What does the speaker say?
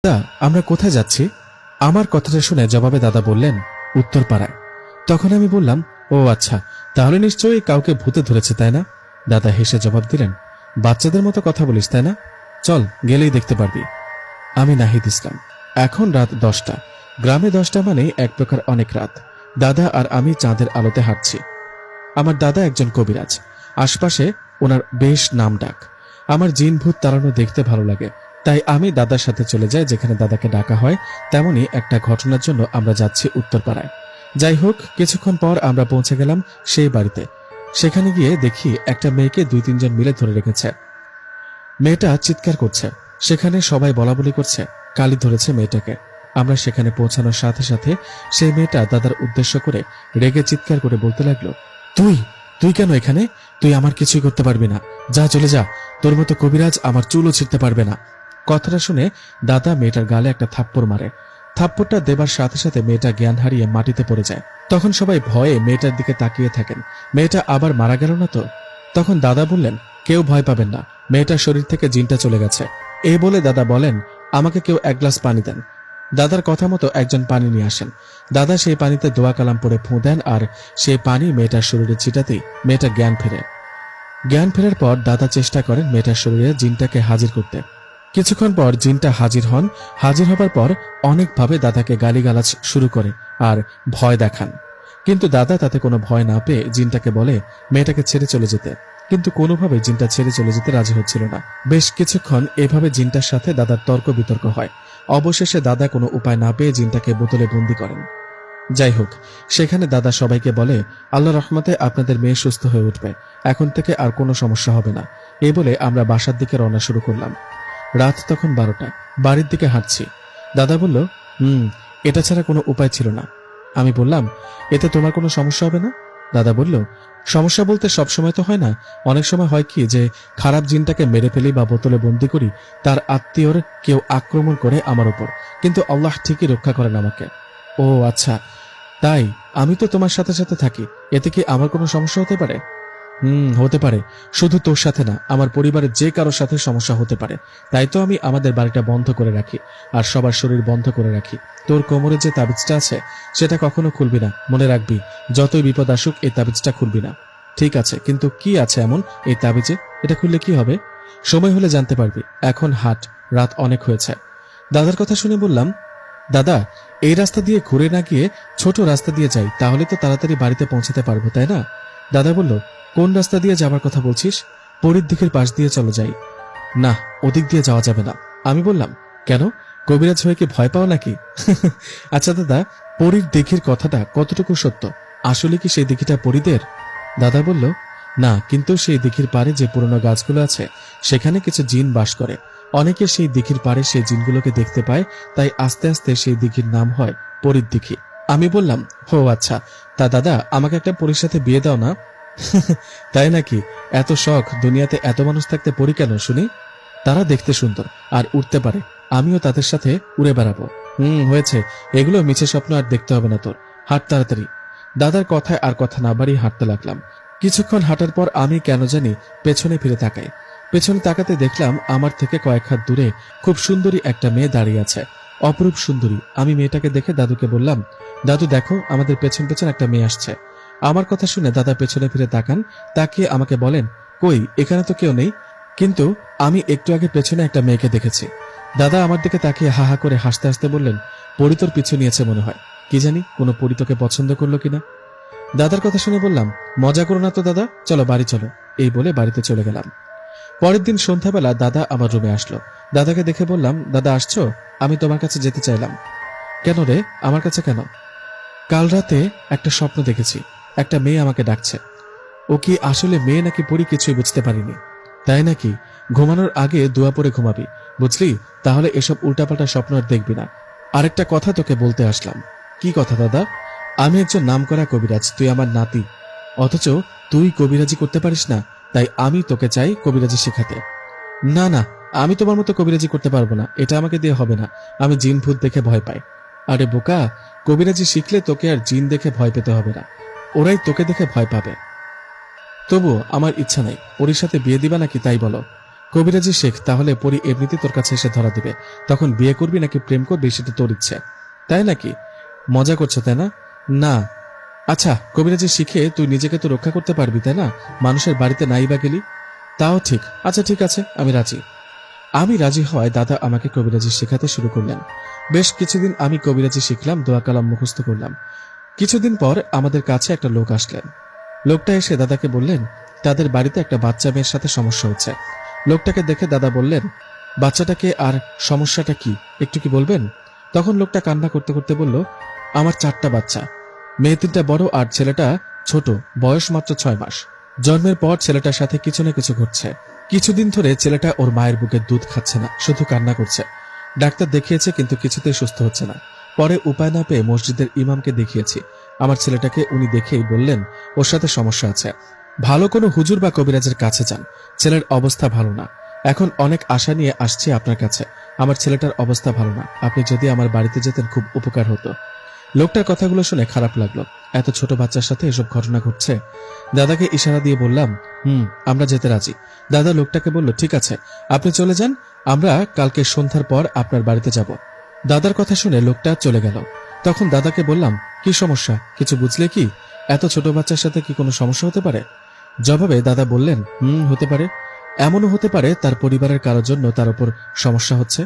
দাদা, আমরা কোথায় যাচ্ছি? আমার কথাটা শুনে জবাবে দাদা বললেন, উত্তরপাড়ায়। তখন আমি বললাম, ও আচ্ছা, তাহলে নিশ্চয়ই কাউকে ভূতে ধরেছে, তাই না? দাদা হেসে জবাব দিলেন, বাচ্চাদের মতো কথা বলিস, তাই না? চল, গেলেই দেখতে পারবি। আমি নাহিদ ইসলাম। এখন রাত 10টা। গ্রামে 10টা মানে এক প্রকার অনেক রাত। দাদা আর আমি চাঁদের আলোতে হাঁটছি। আমার দাদা একজন কবিরাজ। আশপাশে ওনার বেশ নাম ডাক। আমার জিন ভূত তাড়ানো দেখতে ভালো লাগে, তাই আমি দাদার সাথে চলে যাই যেখানে দাদাকে ডাকা হয়। তেমনি একটা ঘটনার জন্য আমরা যাচ্ছি উত্তরপাড়ায়। যাই হোক, কিছুক্ষণ পর আমরা পৌঁছে গেলাম সেই বাড়িতে। সেখানে গিয়ে দেখি একটা মেয়েকে 2-3 জন মিলে ধরে রেখেছে। মেয়েটা চিৎকার করছে। সেখানে সবাই বলাবলি করছে কালি ধরেছে মেয়েটাকে। আমরা সেখানে পৌঁছানোর সাথে সাথে সেই মেয়েটা দাদার উদ্দেশ্য করে রেগে চিৎকার করে বলতে লাগলো, তুই তুই কেন এখানে? তুই আমার কিছুই করতে পারবি না। যা, চলে যা। তোর মতো কবিরাজ আমার চুলও ছিঁড়তে পারবে না। কথাটা শুনে দাদা মেয়েটার গালে একটা থাপ্পড় মারে। থাপ্পড়টা দেবার সাথে সাথে মেয়েটা জ্ঞান হারিয়ে মাটিতে পড়ে যায়। তখন সবাই ভয়ে মেয়েটার দিকে তাকিয়ে থাকেন, মেয়েটা আবার মারা গেল না তো। তখন দাদা বললেন, কেউ ভয় পাবেন না, মেয়েটার শরীর থেকে জিনটা চলে গেছে। এই বলে দাদা বলেন, আমাকে কেউ এক গ্লাস পানি দেন। দাদার কথা মতো একজন পানি নিয়ে আসেন। দাদা সেই পানিতে দোয়া কালাম পরে ফুঁ দেন, আর সেই পানি মেয়েটার শরীরে ছিটাতেই মেয়েটা জ্ঞান ফেরে। জ্ঞান ফেরার পর দাদা চেষ্টা করেন মেয়েটার শরীরে জিনটাকে হাজির করতে। কিছুক্ষণ পর জিনটা হাজির হন। হাজির হবার পর অনেকভাবে দাদাকে গালিগালাজ শুরু করে আর ভয় দেখান। কিন্তু দাদা তাতে কোনো ভয় না পেয়ে জিনটাকে বলে মেয়েটাকে ছেড়ে চলে যেতে। কিন্তু কোনোভাবে জিনটা ছেড়ে চলে যেতে রাজি হচ্ছিল না। বেশ কিছুক্ষণ এভাবে জিনটার সাথে দাদার তর্ক বিতর্ক হয়। অবশেষে দাদা কোনো উপায় না পেয়ে জিনটাকে বোতলে বন্দি করেন। যাই হোক, সেখানে দাদা সবাইকে বলে, আল্লাহ রহমতে আপনাদের মেয়ে সুস্থ হয়ে উঠবে, এখন থেকে আর কোনো সমস্যা হবে না। এই বলে আমরা বাসার দিকে রওনা শুরু করলাম। রাত তখন 12টা। বাড়ির দিকে হাঁটছি। দাদা বলল, এটা ছাড়া কোনো উপায় ছিল না। আমি বললাম, এতে তোমার কোনো সমস্যা হবে না? দাদা বলল, সমস্যা বলতে সবসময় তো হয় না। অনেক সময় হয় কি যে খারাপ জিনটাকে মেরে ফেলি বা বোতলে বন্দি করি, তার আত্মীয়র কেউ আক্রমণ করে আমার উপর, কিন্তু আল্লাহ ঠিকই রক্ষা করেন আমাকে। ও আচ্ছা, তাই? আমি তো তোমার সাথে সাথে থাকি, এতে কি আমার কোনো সমস্যা হতে পারে? হতে পারে। শুধু তোর সাথে না, আমার পরিবারের যে কারোর সাথে সমস্যা হতে পারে। তাই তো আমি আমাদের বাড়িটা বন্ধ করে রাখি আর সবার শরীর বন্ধ করে রাখি। তোর কোমরে যে তাবিজটা আছে সেটা কখনো খুলবি না, মনে রাখবি। যতই বিপদ আসুক এই তাবিজটা খুলবি না। ঠিক আছে, কিন্তু কি আছে এমন এই তাবিজে? এটা খুললে কি হবে? সময় হলে জানতে পারবি। এখন হাট, রাত অনেক হয়েছে। দাদার কথা শুনে বললাম, দাদা, এই রাস্তা দিয়ে ঘুরে না গিয়ে ছোট রাস্তা দিয়ে যাই, তাহলে তো তাড়াতাড়ি বাড়িতে পৌঁছাতে পারবো, তাই না? দাদা বলল, কোন রাস্তা দিয়ে যাবার কথা বলছিস? পরীর দিকের পাশ দিয়ে চলো যাই। না, ওদিক দিয়ে যাওয়া যাবে না। আমি বললাম, কেন? কবিরাজ হয়ে কি ভয় পাও নাকি? আচ্ছা দাদা, পরীর দিঘির কথাটা কতটুকু সত্য? আসলে কি সেই দিঘিটা পরীদের? দাদা বলল, না, কিন্তু সেই দিঘির পাড়ে যে পুরনো গাছগুলো আছে সেখানে কিছু জিন বাস করে। অনেকে সেই দিঘির পাড়ে সেই জিনগুলোকে দেখতে পায়, তাই আস্তে আস্তে সেই দিঘির নাম হয় পরীর দিঘি। আমি বললাম, ও আচ্ছা, তা দাদা আমাকে একটা পরীর সাথে বিয়ে দাও না। তাই নাকি? এত শখ, দুনিয়াতে এত মানুষ থাকতে পরী কেন শুনি? তারা দেখতে সুন্দর আর উঠতে পারে, আমিও তাদের সাথে উড়ে বেড়াবো। হয়েছে, এগুলো মিছে স্বপ্ন আর দেখতে হবে না তোর। হাঁট তাড়াতাড়ি। দাদার কথায় আর কথা না বাড়িয়ে হাঁটতে লাগলাম। কিছুক্ষণ হাঁটার পর আমি কেন জানি পেছনে ফিরে তাকাই। পেছনে তাকাতে দেখলাম আমার থেকে কয়েক হাত দূরে খুব সুন্দরী একটা মেয়ে দাঁড়িয়ে আছে, অপরূপ সুন্দরী। আমি মেয়েটাকে দেখে দাদুকে বললাম, দাদু দেখো, আমাদের পেছন পেছন একটা মেয়ে আসছে। আমার কথা শুনে দাদা পেছনে ফিরে তাকান, তাকিয়ে আমাকে বলেন, কই, এখানে তো কেউ নেই। কিন্তু আমি একটু আগে পেছনে একটা মেয়েকে দেখেছি। দাদা আমার দিকে তাকিয়ে হা হা করে হাসতে হাসতে বললেন, পরী তোর পিছু নিয়েছে মনে হয়। কি জানি কোনো পরী তোকে পছন্দ করলো কিনা। দাদার কথা শুনে বললাম, মজা করো না তো দাদা, চলো বাড়ি চলো। এই বলে বাড়িতে চলে গেলাম। পরের দিন সন্ধ্যাবেলা দাদা আমার রুমে আসলো। দাদাকে দেখে বললাম, দাদা আসছো? আমি তোমার কাছে যেতে চাইলাম। কেন রে, আমার কাছে কেন? কাল রাতে একটা স্বপ্ন দেখেছি, একটা মেয়ে আমাকে ডাকছে। ও কি আসলে মেয়ে নাকি পরী কিছুই বুঝতে পারিনি। তাই নাকি? ঘুমানোর আগে দোয়া পড়ে ঘুমাবি, বুঝলি? তাহলে এসব উল্টাপাল্টা স্বপ্ন আর দেখবি না। আরেকটা কথা তোকে বলতে আসলাম। কি কথা দাদা? আমি একজন নামকরা কবিরাজ, তুই আমার নাতি, অথচ তুই কবিরাজি করতে পারিস না। তাই আমি তোকে চাই কবিরাজি শেখাতে। না না, আমি তোমার মতো কবিরাজি করতে পারবো না, এটা আমাকে দিয়ে হবে না। আমি জিন ভূত দেখে ভয় পাই। আরে বোকা, কবিরাজি শিখলে তোকে আর জিন দেখে ভয় পেতে হবে না, ওরাই তোকে দেখে ভয় পাবে। তবুও আমার ইচ্ছা নাই। ওর সাথে বিয়ে দিবা নাকি তাই বলো। কবিরাজি শেখ, তাহলে পরি এমনিতে তোর কাছে এসে ধরা দিবে। তখন বিয়ে করবি নাকি প্রেম করবি সেটা তোর ইচ্ছে। তাই নাকি? মজা করছো তাই না? না। আচ্ছা, কবিরাজি শিখে তুই নিজেকে তো রক্ষা করতে পারবি তাই না? মানুষের বাড়িতে নাই বা গেলি। তাও ঠিক। আচ্ছা ঠিক আছে, আমি রাজি। আমি রাজি হওয়ায় দাদা আমাকে কবিরাজি শেখাতে শুরু করলেন। বেশ কিছুদিন আমি কবিরাজি শিখলাম, দোয়া কালাম মুখস্থ করলাম। কিছুদিন পর আমাদের কাছে একটা লোক আসলেন। লোকটা এসে দাদাকে বললেন তাদের বাড়িতে একটা বাচ্চা মেয়ের সাথে সমস্যা হচ্ছে। লোকটাকে দেখে দাদা বললেন, বাচ্চাটাকে আর সমস্যাটা কি একটু কি বলবেন? তখন লোকটা কান্না করতে করতে বলল, আমার 4টা বাচ্চা, মেয়ে 3টা বড় আর ছেলেটা ছোট, বয়স মাত্র 6 মাস। জন্মের পর ছেলেটার সাথে কিছু না কিছু ঘটছে। কিছুদিন ধরে ছেলেটা ওর মায়ের বুকের দুধ খাচ্ছে না, শুধু কান্না করছে। ডাক্তার দেখিয়েছে কিন্তু কিছুতেই সুস্থ হচ্ছে না। পরে উপায় না পেয়ে মসজিদের ইমামকে দেখিয়েছি। আমার ছেলেটাকে উনি দেখেই বললেন ওর সাথে সমস্যা আছে, ভালো কোনো হুজুর বা কবিরাজের কাছে যান, ছেলের অবস্থা ভালো না। এখন অনেক আশা নিয়ে আসছি আপনার কাছে, আমার ছেলেটার অবস্থা ভালো না, আপনি যদি আমার বাড়িতে যেতেন খুব উপকার হতো। লোকটার কথাগুলো শুনে খারাপ লাগলো, এত ছোট বাচ্চার সাথে এসব ঘটনা ঘটছে। দাদাকে ইশারা দিয়ে বললাম, আমরা যেতে রাজি। দাদা লোকটাকে বলল, ঠিক আছে আপনি চলে যান, আমরা কালকে সন্ধ্যার পর আপনার বাড়িতে যাব। দাদার কথা শুনে লোকটা চলে গেল। তখন দাদাকে বললাম, কি সমস্যা, কিছু বুঝলে কি? এত ছোট বাচ্চার সাথে কি কোনো সমস্যা হতে পারে? জবাবে দাদা বললেন, হতে পারে। এমনও হতে পারে তার পরিবারের কারোর জন্য তার উপর সমস্যা হচ্ছে।